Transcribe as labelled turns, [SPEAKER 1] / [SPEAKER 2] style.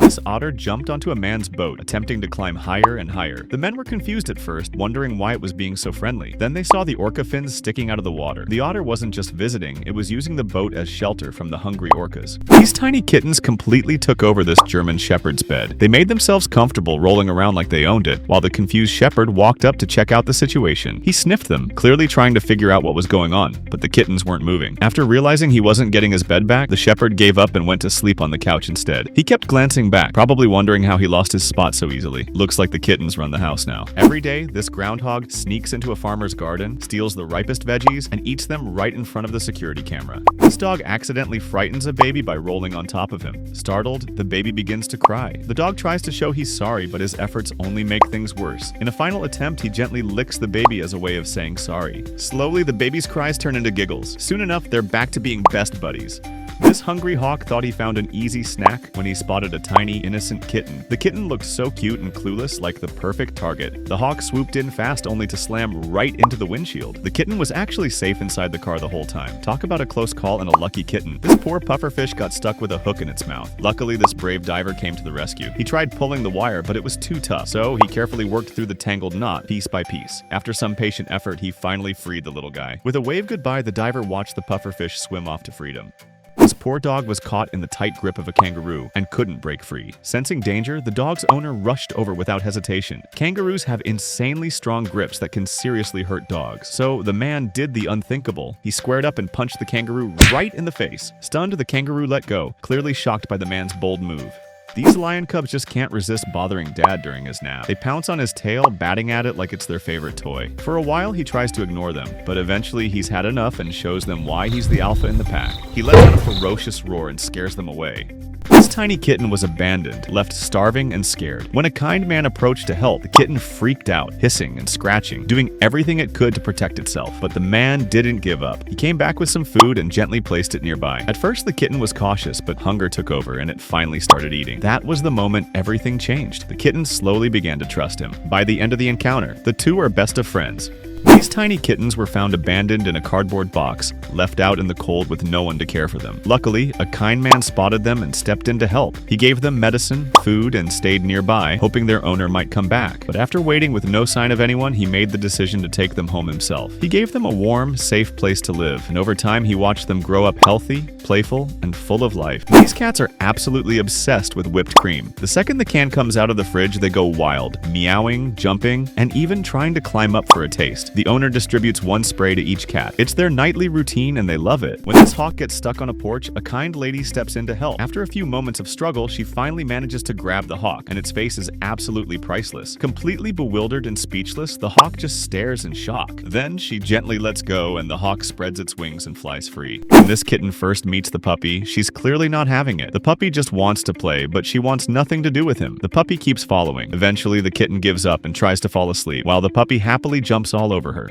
[SPEAKER 1] This otter jumped onto a man's boat, attempting to climb higher and higher. The men were confused at first, wondering why it was being so friendly. Then they saw the orca fins sticking out of the water. The otter wasn't just visiting, it was using the boat as shelter from the hungry orcas. These tiny kittens completely took over this German shepherd's bed. They made themselves comfortable rolling around like they owned it, while the confused shepherd walked up to check out the situation. He sniffed them, clearly trying to figure out what was going on, but the kittens weren't moving. After realizing he wasn't getting his bed back, the shepherd gave up and went to sleep on the couch instead. He kept glancing back, probably wondering how he lost his spot so easily. Looks like the kittens run the house now. Every day, this groundhog sneaks into a farmer's garden, steals the ripest veggies, and eats them right in front of the security camera. This dog accidentally frightens a baby by rolling on top of him. Startled, the baby begins to cry. The dog tries to show he's sorry, but his efforts only make things worse. In a final attempt, he gently licks the baby as a way of saying sorry. Slowly, the baby's cries turn into giggles. Soon enough, they're back to being best buddies. This hungry hawk thought he found an easy snack when he spotted a tiny, innocent kitten. The kitten looked so cute and clueless, like the perfect target. The hawk swooped in fast only to slam right into the windshield. The kitten was actually safe inside the car the whole time. Talk about a close call and a lucky kitten. This poor pufferfish got stuck with a hook in its mouth. Luckily, this brave diver came to the rescue. He tried pulling the wire, but it was too tough, so he carefully worked through the tangled knot, piece by piece. After some patient effort, he finally freed the little guy. With a wave goodbye, the diver watched the pufferfish swim off to freedom. This poor dog was caught in the tight grip of a kangaroo and couldn't break free. Sensing danger, the dog's owner rushed over without hesitation. Kangaroos have insanely strong grips that can seriously hurt dogs, so the man did the unthinkable. He squared up and punched the kangaroo right in the face. Stunned, the kangaroo let go, clearly shocked by the man's bold move. These lion cubs just can't resist bothering Dad during his nap. They pounce on his tail, batting at it like it's their favorite toy. For a while, he tries to ignore them, but eventually he's had enough and shows them why he's the alpha in the pack. He lets out a ferocious roar and scares them away. This tiny kitten was abandoned, left starving and scared. When a kind man approached to help, the kitten freaked out, hissing and scratching, doing everything it could to protect itself. But the man didn't give up. He came back with some food and gently placed it nearby. At first, the kitten was cautious, but hunger took over and it finally started eating. That was the moment everything changed. The kitten slowly began to trust him. By the end of the encounter, the two are best of friends. These tiny kittens were found abandoned in a cardboard box, left out in the cold with no one to care for them. Luckily, a kind man spotted them and stepped in to help. He gave them medicine, food, and stayed nearby, hoping their owner might come back. But after waiting with no sign of anyone, he made the decision to take them home himself. He gave them a warm, safe place to live, and over time he watched them grow up healthy, playful, and full of life. These cats are absolutely obsessed with whipped cream. The second the can comes out of the fridge, they go wild, meowing, jumping, and even trying to climb up for a taste. The owner distributes one spray to each cat. It's their nightly routine and they love it. When this hawk gets stuck on a porch, a kind lady steps in to help. After a few moments of struggle, she finally manages to grab the hawk, and its face is absolutely priceless. Completely bewildered and speechless, the hawk just stares in shock. Then she gently lets go and the hawk spreads its wings and flies free. When this kitten first meets the puppy, she's clearly not having it. The puppy just wants to play, but she wants nothing to do with him. The puppy keeps following. Eventually, the kitten gives up and tries to fall asleep, while the puppy happily jumps all over her.